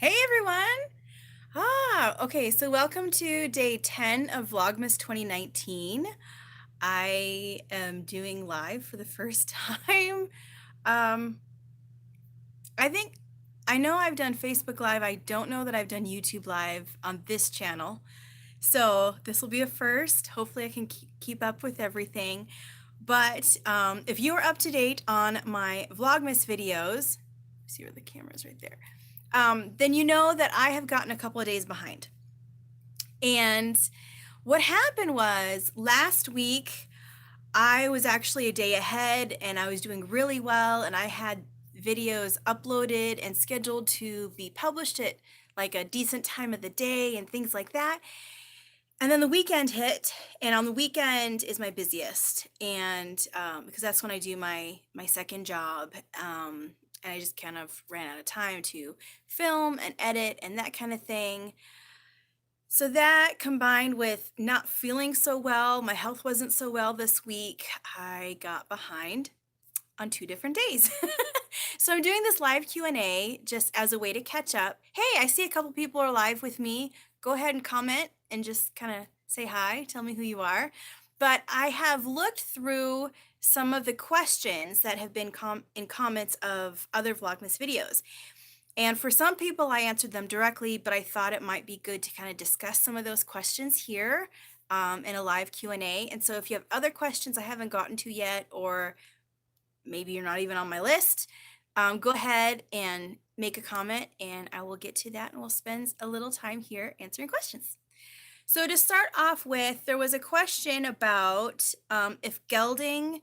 Hey everyone! Okay, so welcome to day 10 of Vlogmas 2019. I am doing live for the first time. Um, I think I know I've done Facebook Live. I don't know that I've done YouTube Live on this channel. So this will be a first. Hopefully I can keep up with everything. But if you are up to date on my Vlogmas videos, see where the camera's right there, then you know that I have gotten a couple of days behind. And what happened was last week, I was actually a day ahead and I was doing really well, and I had videos uploaded and scheduled to be published at like a decent time of the day and things like that. And then the weekend hit, and on the weekend is my busiest, and because that's when I do my second job, and I just kind of ran out of time to film and edit and that kind of thing. So that combined with not feeling so well, my health wasn't so well this week, I got behind on 2 different days. So I'm doing this live Q&A just as a way to catch up. Hey, I see a couple people are live with me. Go ahead and comment and just kind of say hi, tell me who you are. But I have looked through some of the questions that have been in comments of other Vlogmas videos. And for some people, I answered them directly, but I thought it might be good to kind of discuss some of those questions here in a live Q&A. And so if you have other questions I haven't gotten to yet, or maybe you're not even on my list, go ahead and make a comment and I will get to that, and we'll spend a little time here answering questions. So to start off with, there was a question about if gelding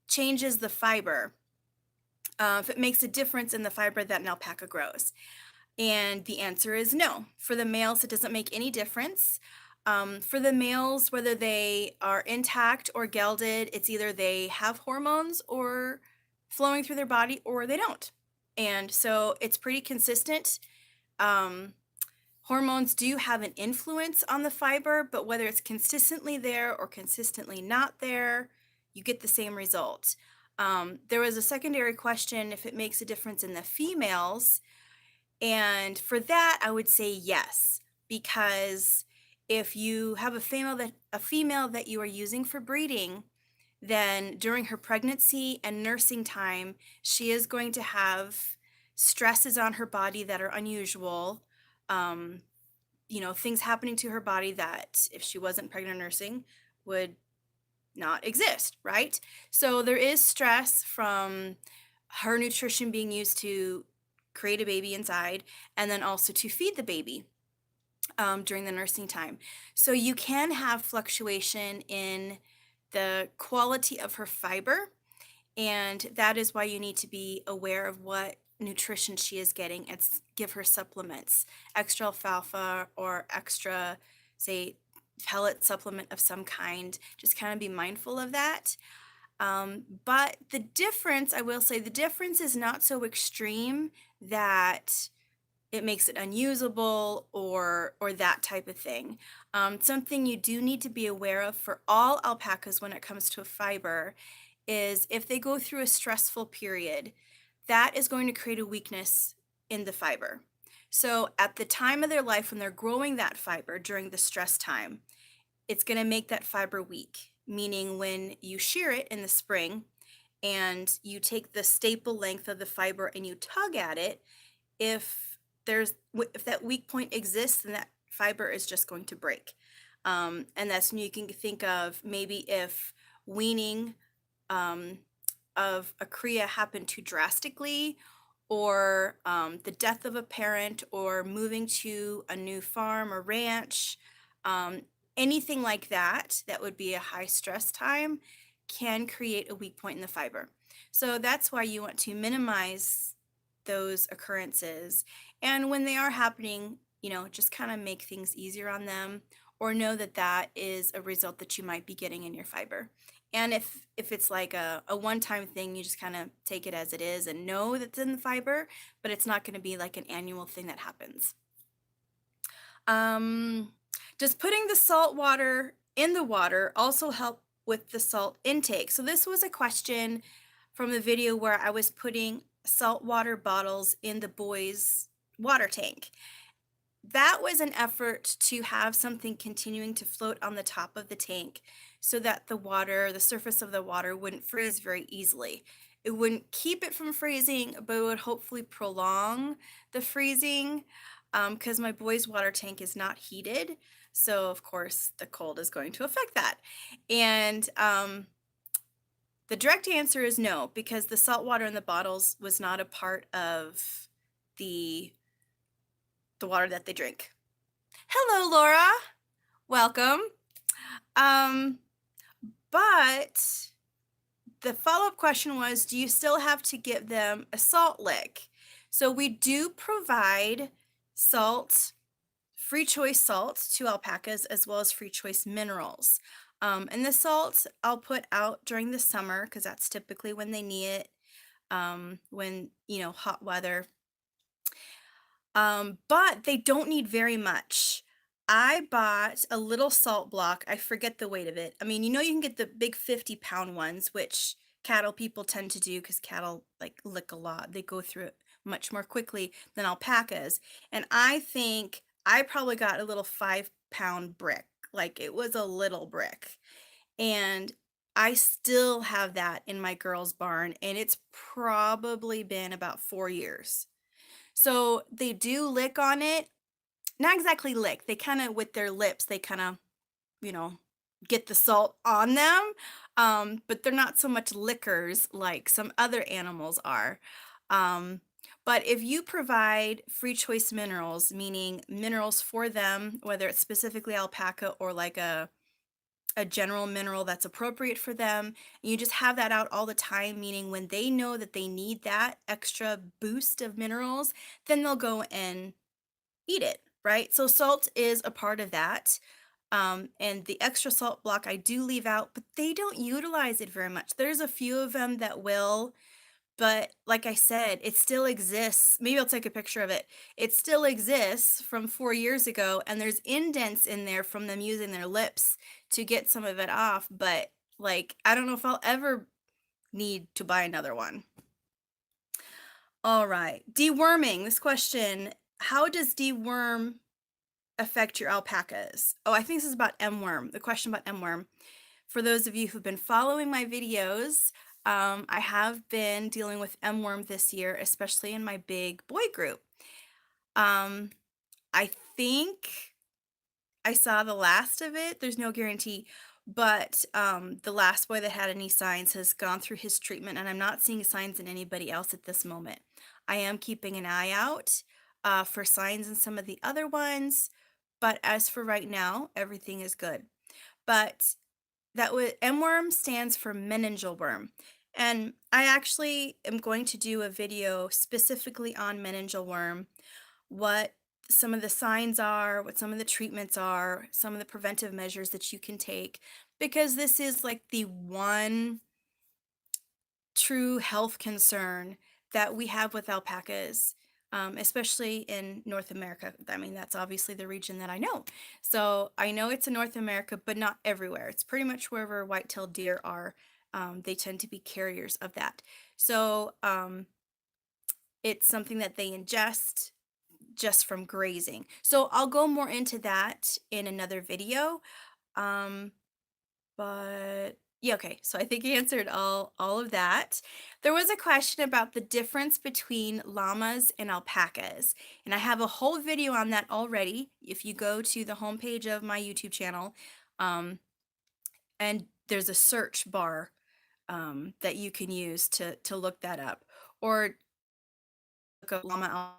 changes the fiber, if it makes a difference in the fiber that an alpaca grows. And the answer is no. For the males, it doesn't make any difference. For the males, whether they are intact or gelded, it's either they have hormones or flowing through their body or they don't. And so it's pretty consistent. Hormones do have an influence on the fiber, but whether it's consistently there or consistently not there, you get the same result. There was a secondary question if it makes a difference in the females. And for that, I would say yes, because if you have a female that you are using for breeding, then during her pregnancy and nursing time, she is going to have stresses on her body that are unusual. Things happening to her body that if she wasn't pregnant or nursing would not exist, right? So there is stress from her nutrition being used to create a baby inside, and then also to feed the baby during the nursing time. So you can have fluctuation in the quality of her fiber, and that is why you need to be aware of what nutrition she is getting and give her supplements, extra alfalfa or extra, say, pellet supplement of some kind. Just kind of be mindful of that. But the difference, I will say, the difference is not so extreme that it makes it unusable or that type of thing. Something you do need to be aware of for all alpacas when it comes to a fiber is if they go through a stressful period, that is going to create a weakness in the fiber. So at the time of their life when they're growing that fiber during the stress time, it's going to make that fiber weak, meaning when you shear it in the spring and you take the staple length of the fiber and you tug at it, if that weak point exists, then that fiber is just going to break. And that's when you can think of maybe if weaning of a cria happened too drastically, or the death of a parent, or moving to a new farm or ranch, anything like that, that would be a high stress time, can create a weak point in the fiber. So that's why you want to minimize those occurrences. And when they are happening, just kind of make things easier on them, or know that that is a result that you might be getting in your fiber. And if it's like a one-time thing, you just kind of take it as it is and know that's in the fiber, but it's not going to be like an annual thing that happens. Does putting the salt water in the water also help with the salt intake? So this was a question from the video where I was putting saltwater bottles in the boys' water tank. That was an effort to have something continuing to float on the top of the tank so that the surface of the water wouldn't freeze very easily. It wouldn't keep it from freezing, but it would hopefully prolong the freezing because my boy's water tank is not heated. So, of course, the cold is going to affect that. And the direct answer is no, because the salt water in the bottles was not a part of the water that they drink. Hello, Laura. Welcome. Um, but the follow-up question was, do you still have to give them a salt lick? So we do provide salt, free choice salt to alpacas as well as free choice minerals. And the salt I'll put out during the summer because that's typically when they need it, when, hot weather. But they don't need very much. I bought a little salt block. I forget the weight of it. I mean, you can get the big 50-pound ones, which cattle people tend to do because cattle like lick a lot. They go through it much more quickly than alpacas. And I think I probably got a little 5-pound brick. Like it was a little brick. And I still have that in my girls' barn, and it's probably been about 4 years. So they do lick on it. Not exactly lick. They kind of, with their lips, they kind of, you know, get the salt on them. But they're not so much lickers like some other animals are. Um, but if you provide free choice minerals, meaning minerals for them, whether it's specifically alpaca or like a general mineral that's appropriate for them, and you just have that out all the time, meaning when they know that they need that extra boost of minerals, then they'll go and eat it, right? So salt is a part of that. And the extra salt block I do leave out, but they don't utilize it very much. There's a few of them that will, but like I said, it still exists. Maybe I'll take a picture of it. It still exists from 4 years ago, and there's indents in there from them using their lips to get some of it off. But like, I don't know if I'll ever need to buy another one. All right. Deworming. This question, how does deworm affect your alpacas? Oh, I think this is about M-worm, the question about M-worm. For those of you who've been following my videos, I have been dealing with M-worm this year, especially in my big boy group. I think I saw the last of it. There's no guarantee, but the last boy that had any signs has gone through his treatment, and I'm not seeing signs in anybody else at this moment. I am keeping an eye out for signs in some of the other ones, but as for right now, everything is good. But M-worm stands for meningeal worm. And I actually am going to do a video specifically on meningeal worm, what some of the signs are, what some of the treatments are, some of the preventive measures that you can take, because this is like the one true health concern that we have with alpacas, especially in North America. I mean, that's obviously the region that I know. So I know it's in North America, but not everywhere. It's pretty much wherever white-tailed deer are. They tend to be carriers of that. So it's something that they ingest just from grazing. So I'll go more into that in another video. But yeah, okay. So I think he answered all of that. There was a question about the difference between llamas and alpacas, and I have a whole video on that already. If you go to the homepage of my YouTube channel, and there's a search bar that you can use to look that up, or look up llama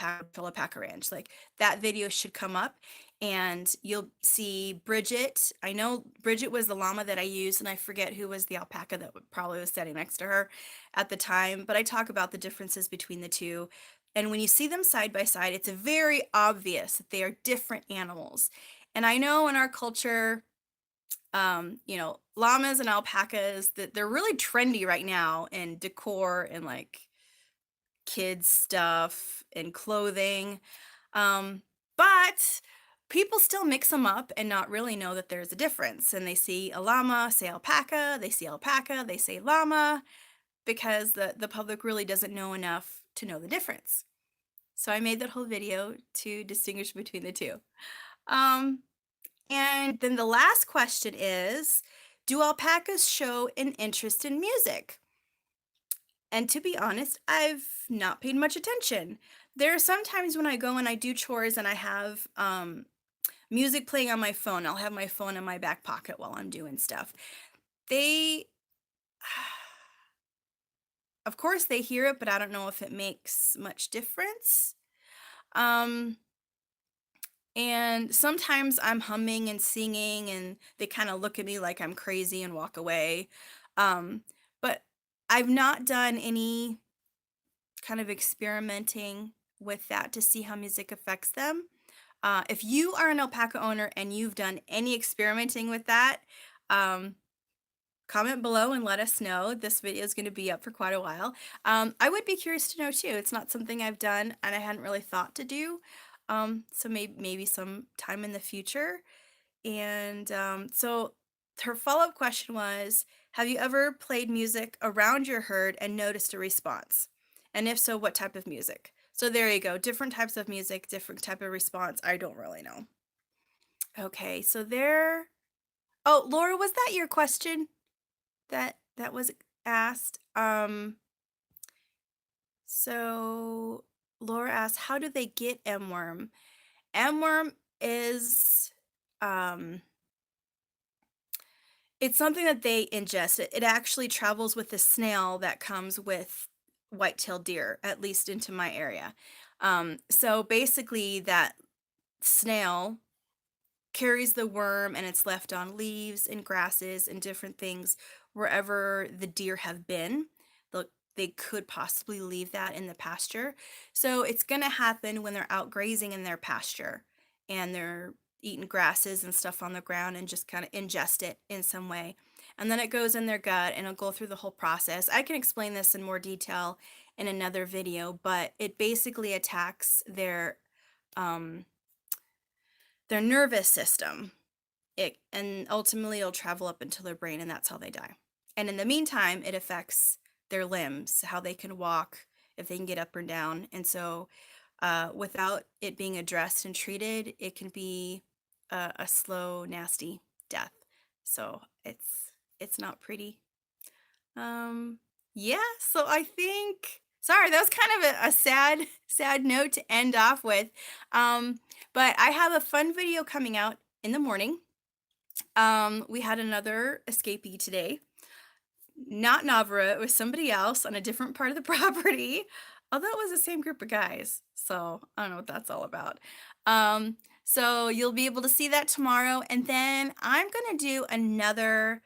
alpaca ranch. Like that video should come up, and you'll see Bridget. I know Bridget was the llama that I used, and I forget who was the alpaca that probably was standing next to her at the time, but I talk about the differences between the two. And when you see them side by side, it's very obvious that they are different animals. And I know in our culture, llamas and alpacas, that they're really trendy right now in decor and like kids stuff and clothing. But people still mix them up and not really know that there's a difference. And they see a llama, say alpaca, they see alpaca, they say llama, because the public really doesn't know enough to know the difference. So I made that whole video to distinguish between the two. Um, and then the last question is, do alpacas show an interest in music? And to be honest, I've not paid much attention. There are some times when I go and I do chores and I have music playing on my phone. I'll have my phone in my back pocket while I'm doing stuff. They, of course, they hear it, but I don't know if it makes much difference. Um, and sometimes I'm humming and singing, and they kind of look at me like I'm crazy and walk away. Um, but I've not done any kind of experimenting with that to see how music affects them. If you are an alpaca owner and you've done any experimenting with that, um, comment below and let us know. This video is going to be up for quite a while. I would be curious to know too. It's not something I've done and I hadn't really thought to do. So maybe some time in the future. And so her follow-up question was, have you ever played music around your herd and noticed a response? And if so, what type of music? So there you go. Different types of music, different type of response. I don't really know. Okay, so there. Oh, Laura, was that your question that was asked? So Laura asked, how do they get M-worm? M-worm is it's something that they ingest. It actually travels with the snail that comes with white-tailed deer, at least into my area. So basically that snail carries the worm and it's left on leaves and grasses and different things wherever the deer have been. They could possibly leave that in the pasture. So it's going to happen when they're out grazing in their pasture and they're eating grasses and stuff on the ground and just kind of ingest it in some way. And then it goes in their gut and it'll go through the whole process. I can explain this in more detail in another video, but it basically attacks their nervous system. And ultimately it'll travel up into their brain and that's how they die. And in the meantime, it affects their limbs, how they can walk, if they can get up or down. And so without it being addressed and treated, it can be a slow, nasty death. So it's not pretty. Yeah, so I think, sorry, that was kind of a sad note to end off with. But I have a fun video coming out in the morning. We had another escapee today. Not Navra, it was somebody else on a different part of the property. Although it was the same group of guys. So I don't know what that's all about. So you'll be able to see that tomorrow. And then I'm gonna do another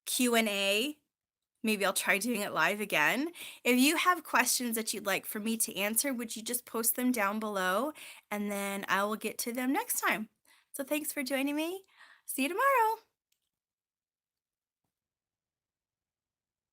Q&A. Maybe I'll try doing it live again. If you have questions that you'd like for me to answer, would you just post them down below and then I will get to them next time. So thanks for joining me. See you tomorrow.